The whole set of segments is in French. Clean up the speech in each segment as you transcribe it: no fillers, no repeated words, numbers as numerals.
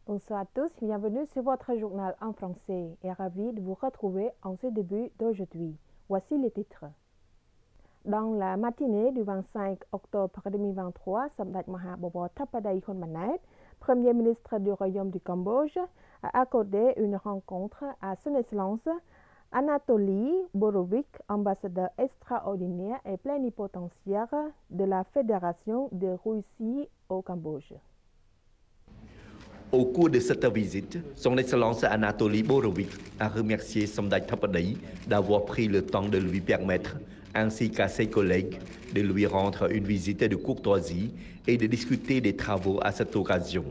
Bonsoir à tous, bienvenue sur votre journal en français et ravi de vous retrouver en ce début d'aujourd'hui. Voici les titres. Dans la matinée du 25 octobre 2023, Samdech Mahabobor Thapadei Hun Manet, Premier ministre du Royaume du Cambodge, a accordé une rencontre à Son Excellence Anatoly Borovic, ambassadeur extraordinaire et plénipotentiaire de la Fédération de Russie au Cambodge. Au cours de cette visite, Son Excellence Anatoly Borovic a remercié Samdech Thapadei d'avoir pris le temps de lui permettre, ainsi qu'à ses collègues, de lui rendre une visite de courtoisie et de discuter des travaux à cette occasion.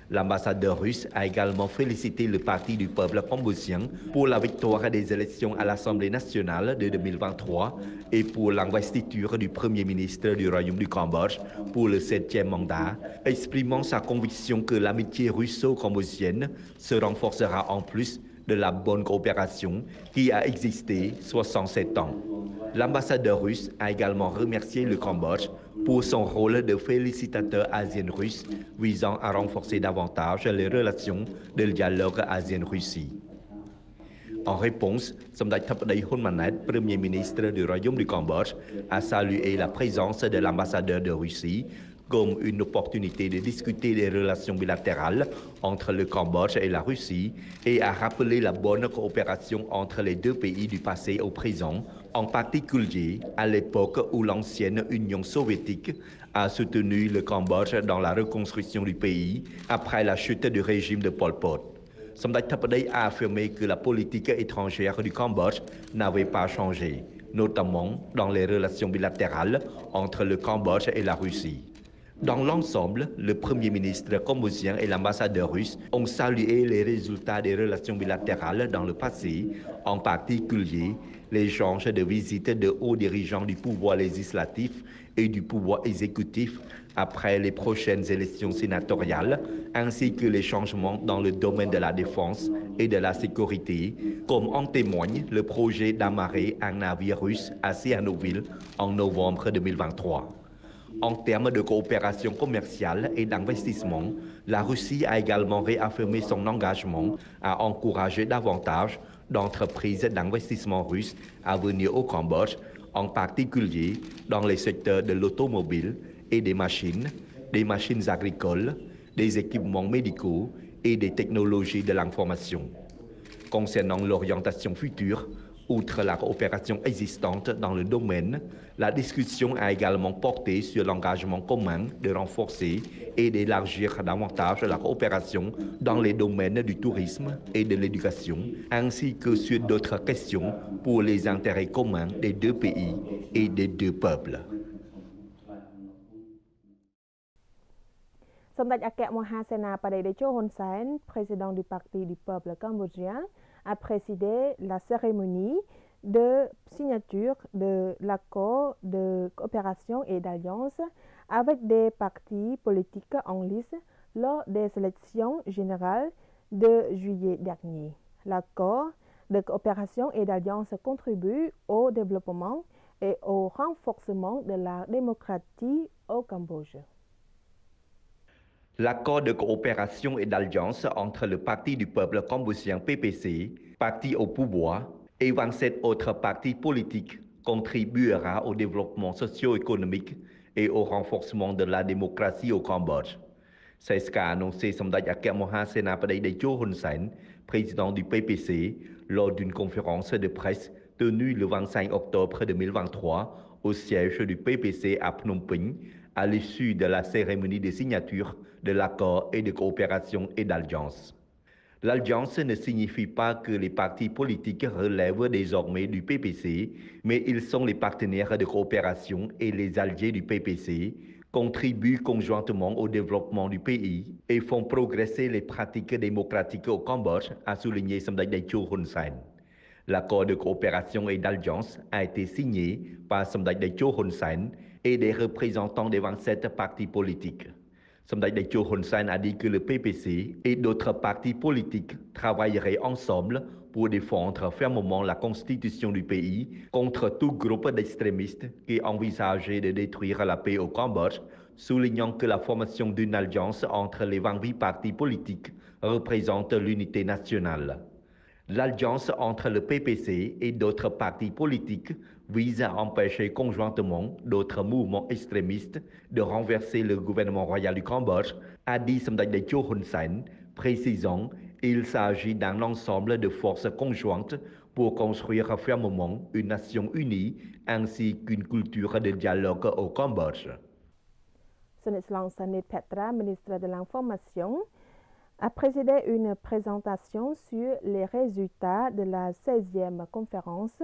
L'ambassadeur russe a également félicité le Parti du peuple cambodgien pour la victoire des élections à l'Assemblée nationale de 2023 et pour l'investiture du Premier ministre du Royaume du Cambodge pour le 7e mandat, exprimant sa conviction que l'amitié russo-cambodgienne se renforcera en plus de la bonne coopération qui a existé 67 ans. L'ambassadeur russe a également remercié le Cambodge pour son rôle de félicitateur ASEAN-Russe visant à renforcer davantage les relations de dialogue ASEAN-Russie. En réponse, Samdech Thapadei Hun Manet, Premier ministre du Royaume du Cambodge, a salué la présence de l'ambassadeur de Russie comme une opportunité de discuter des relations bilatérales entre le Cambodge et la Russie et a rappelé la bonne coopération entre les deux pays du passé au présent, en particulier à l'époque où l'ancienne Union soviétique a soutenu le Cambodge dans la reconstruction du pays après la chute du régime de Pol Pot. Samdech Thapadei a affirmé que la politique étrangère du Cambodge n'avait pas changé, notamment dans les relations bilatérales entre le Cambodge et la Russie. Dans l'ensemble, le Premier ministre cambodgien et l'ambassadeur russe ont salué les résultats des relations bilatérales dans le passé, en particulier l'échange de visites de hauts dirigeants du pouvoir législatif et du pouvoir exécutif après les prochaines élections sénatoriales, ainsi que les changements dans le domaine de la défense et de la sécurité, comme en témoigne le projet d'amarrer un navire russe à Sihanoukville en novembre 2023. En termes de coopération commerciale et d'investissement, la Russie a également réaffirmé son engagement à encourager davantage d'entreprises d'investissement russes à venir au Cambodge, en particulier dans les secteurs de l'automobile et des machines agricoles, des équipements médicaux et des technologies de l'information. Concernant l'orientation future, outre la coopération existante dans le domaine, la discussion a également porté sur l'engagement commun de renforcer et d'élargir davantage la coopération dans les domaines du tourisme et de l'éducation, ainsi que sur d'autres questions pour les intérêts communs des deux pays et des deux peuples. Samdech Akek Mahasenapati Techo Hun Sen, président du Parti du peuple cambodgien, a présidé la cérémonie de signature de l'accord de coopération et d'alliance avec des partis politiques en lice lors des élections générales de juillet dernier. L'accord de coopération et d'alliance contribue au développement et au renforcement de la démocratie au Cambodge. L'accord de coopération et d'alliance entre le Parti du peuple cambodgien PPC, parti au pouvoir, et 27 autres partis politiques contribuera au développement socio-économique et au renforcement de la démocratie au Cambodge. C'est ce qu'a annoncé Samdech Akek Mahasenapati Techo Hun Sen, président du PPC, lors d'une conférence de presse tenue le 25 octobre 2023 au siège du PPC à Phnom Penh, à l'issue de la cérémonie de signature de l'accord et de coopération et d'alliance. L'alliance ne signifie pas que les partis politiques relèvent désormais du PPC, mais ils sont les partenaires de coopération et les alliés du PPC, contribuent conjointement au développement du pays et font progresser les pratiques démocratiques au Cambodge, a souligné Samdech Techo Hun Sen. L'accord de coopération et d'alliance a été signé par Samdech Techo Hun Sen et des représentants des 27 partis politiques. Samdech Techo Hun Sen a dit que le PPC et d'autres partis politiques travailleraient ensemble pour défendre fermement la constitution du pays contre tout groupe d'extrémistes qui envisageait de détruire la paix au Cambodge, soulignant que la formation d'une alliance entre les 28 partis politiques représente l'unité nationale. L'alliance entre le PPC et d'autres partis politiques vise à empêcher conjointement d'autres mouvements extrémistes de renverser le gouvernement royal du Cambodge, a dit Somdech Techo Hun Sen, précisant qu'il s'agit d'un ensemble de forces conjointes pour construire fermement une nation unie ainsi qu'une culture de dialogue au Cambodge. Son Excellence Sanit Petra, ministre de l'Information, a présidé une présentation sur les résultats de la 16e conférence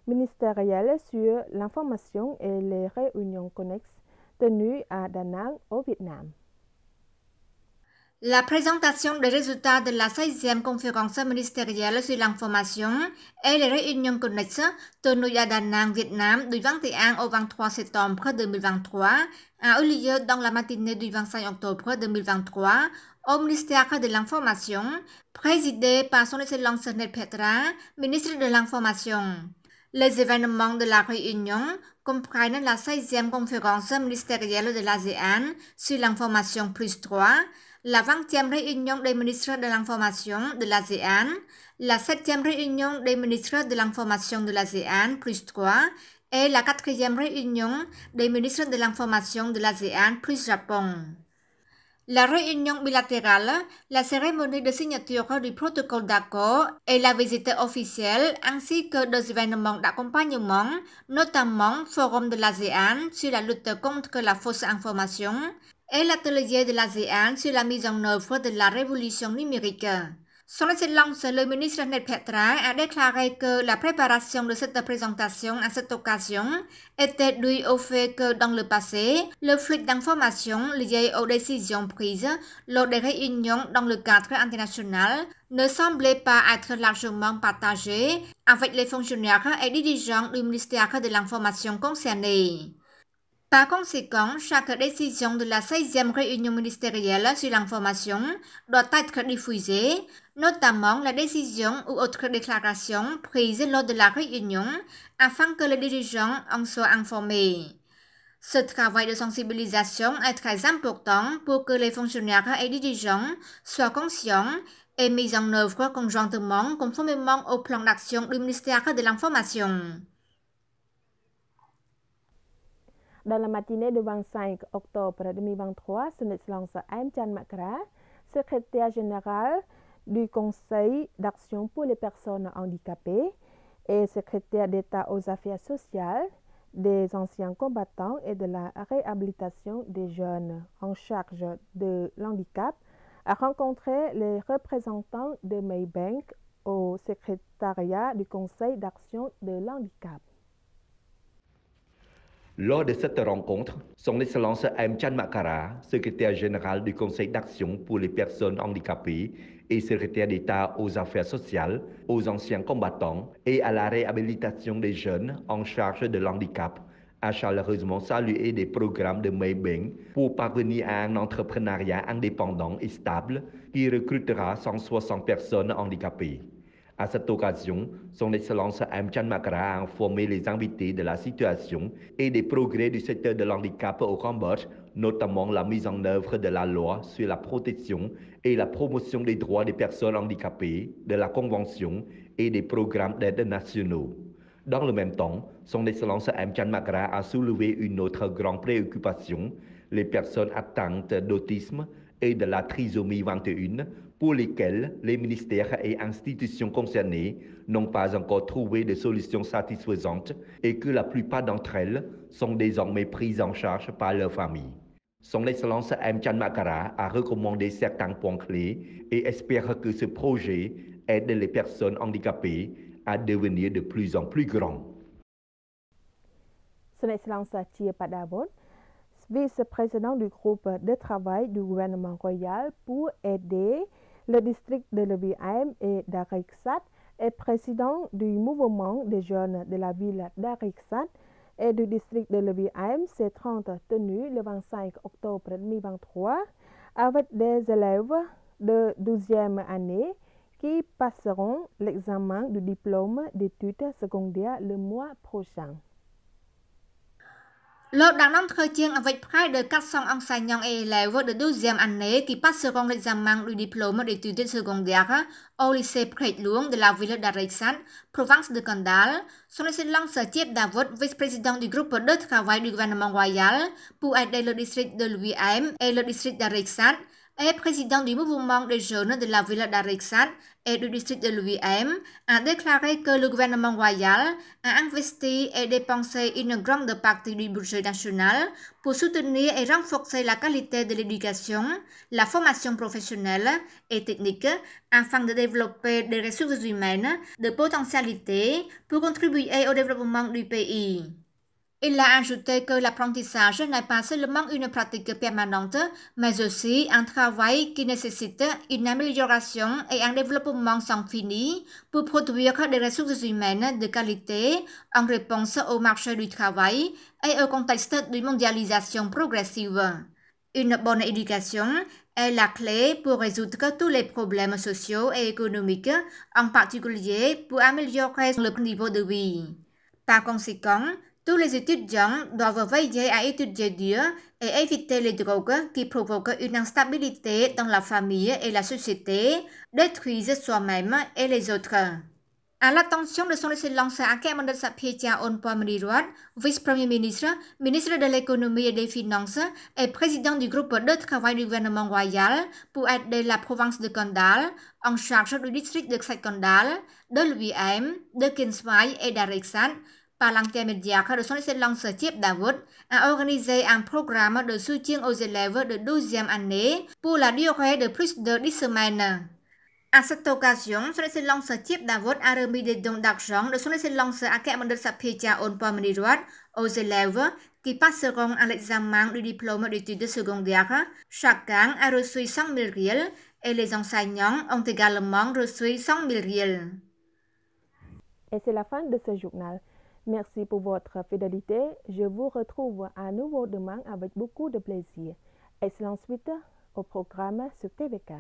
ministérielle sur l'information et les réunions connexes tenues à Da Nang au Vietnam. La présentation des résultats de la 16e conférence ministérielle sur l'information et les réunions connexes tenues à Da Nang, Vietnam du 21 au 23 septembre 2023 a eu lieu dans la matinée du 25 octobre 2023 au ministère de l'Information, présidé par son Excellence Sanit Petra, ministre de l'Information. Les événements de la réunion comprennent la 16e conférence ministérielle de l'ASEAN sur l'information plus 3, la 20e réunion des ministres de l'information de l'ASEAN, la 7e réunion des ministres de l'information de l'ASEAN plus 3 et la 4e réunion des ministres de l'information de l'ASEAN plus Japon. La réunion bilatérale, la cérémonie de signature du protocole d'accord et la visite officielle ainsi que des événements d'accompagnement, notamment Forum de l'ASEAN sur la lutte contre la fausse information et l'atelier de l'ASEAN sur la mise en œuvre de la révolution numérique. Son Excellence le ministre Sanit Petra a déclaré que la préparation de cette présentation à cette occasion était due au fait que dans le passé, le flux d'informations liées aux décisions prises lors des réunions dans le cadre international ne semblait pas être largement partagé avec les fonctionnaires et dirigeants du ministère de l'Information concernés. Par conséquent, chaque décision de la 16e réunion ministérielle sur l'information doit être diffusée, notamment la décision ou autre déclaration prise lors de la réunion, afin que les dirigeants en soient informés. Ce travail de sensibilisation est très important pour que les fonctionnaires et dirigeants soient conscients et mis en œuvre conjointement conformément au plan d'action du ministère de l'Information. Dans la matinée du 25 octobre 2023, Son Excellence M. Chan Makra, secrétaire général du Conseil d'action pour les personnes handicapées et secrétaire d'État aux affaires sociales, des anciens combattants et de la réhabilitation des jeunes en charge de l'handicap, a rencontré les représentants de Maybank au secrétariat du Conseil d'action de l'handicap. Lors de cette rencontre, Son Excellence M. Chan Makara, secrétaire général du Conseil d'action pour les personnes handicapées et secrétaire d'État aux affaires sociales, aux anciens combattants et à la réhabilitation des jeunes en charge de l'handicap, a chaleureusement salué des programmes de Maybank pour parvenir à un entrepreneuriat indépendant et stable qui recrutera 160 personnes handicapées. À cette occasion, Son Excellence M. Chan Makara a informé les invités de la situation et des progrès du secteur de l'handicap au Cambodge, notamment la mise en œuvre de la loi sur la protection et la promotion des droits des personnes handicapées, de la Convention et des programmes d'aide nationaux. Dans le même temps, Son Excellence M. Chan Makara a soulevé une autre grande préoccupation, les personnes atteintes d'autisme et de la trisomie 21, pour lesquelles les ministères et institutions concernées n'ont pas encore trouvé de solutions satisfaisantes et que la plupart d'entre elles sont désormais prises en charge par leurs familles. Son Excellence M. Chan Makara a recommandé certains points clés et espère que ce projet aide les personnes handicapées à devenir de plus en plus grands. Son Excellence Chia Padavot, vice-président du groupe de travail du gouvernement royal pour aider le district de Leviam et d'Ariksat et président du mouvement des jeunes de la ville d'Ariksat et du district de Leviam, s'est 30 tenu le 25 octobre 2023 avec des élèves de 12e année qui passeront l'examen du diplôme d'études secondaires le mois prochain. Lors d'un entretien avec près de 400 enseignants et élèves de 12e année qui passeront l'examen du diplôme d'études secondaires au lycée Prête Luông de la ville d'Arexat, province de Condal, son excellence Thiep Davot, vice-président du groupe de travail du gouvernement royal pour aider le district de l'UIM et le district d'Arexat, et président du mouvement des jeunes de la ville d'Arexat et du district de l'UIM, a déclaré que le gouvernement royal a investi et dépensé une grande partie du budget national pour soutenir et renforcer la qualité de l'éducation, la formation professionnelle et technique afin de développer des ressources humaines de potentialité pour contribuer au développement du pays. Il a ajouté que l'apprentissage n'est pas seulement une pratique permanente, mais aussi un travail qui nécessite une amélioration et un développement sans fini pour produire des ressources humaines de qualité en réponse au marché du travail et au contexte de mondialisation progressive. Une bonne éducation est la clé pour résoudre tous les problèmes sociaux et économiques, en particulier pour améliorer le niveau de vie. Par conséquent, tous les étudiants doivent veiller à étudier dur et éviter les drogues qui provoquent une instabilité dans la famille et la société, détruisent soi-même et les autres. À l'attention de son excellence Akemandal Sapiecha Onpomanirat, vice-premier ministre, ministre de l'économie et des finances et président du groupe de travail du gouvernement royal pour aider la province de Condal, en charge du district de Condal, de l'UIM, de Kinswai et d'Arexat, par l'intermédiaire de son excellence Thiep Davot, a organisé un programme de soutien aux élèves de 12e année pour la durée de plus de 10 semaines. À cette occasion, son excellence Thiep Davot a remis des dons d'argent de son excellence Akemandal Sapiecha Onpomanirat aux élèves qui passeront à l'examen du diplôme d'études secondaires. Chacun a reçu 100 000 riels et les enseignants ont également reçu 100 000 riels. Et c'est la fin de ce journal. Merci pour votre fidélité. Je vous retrouve à nouveau demain avec beaucoup de plaisir. Excellente suite au programme sur TVK.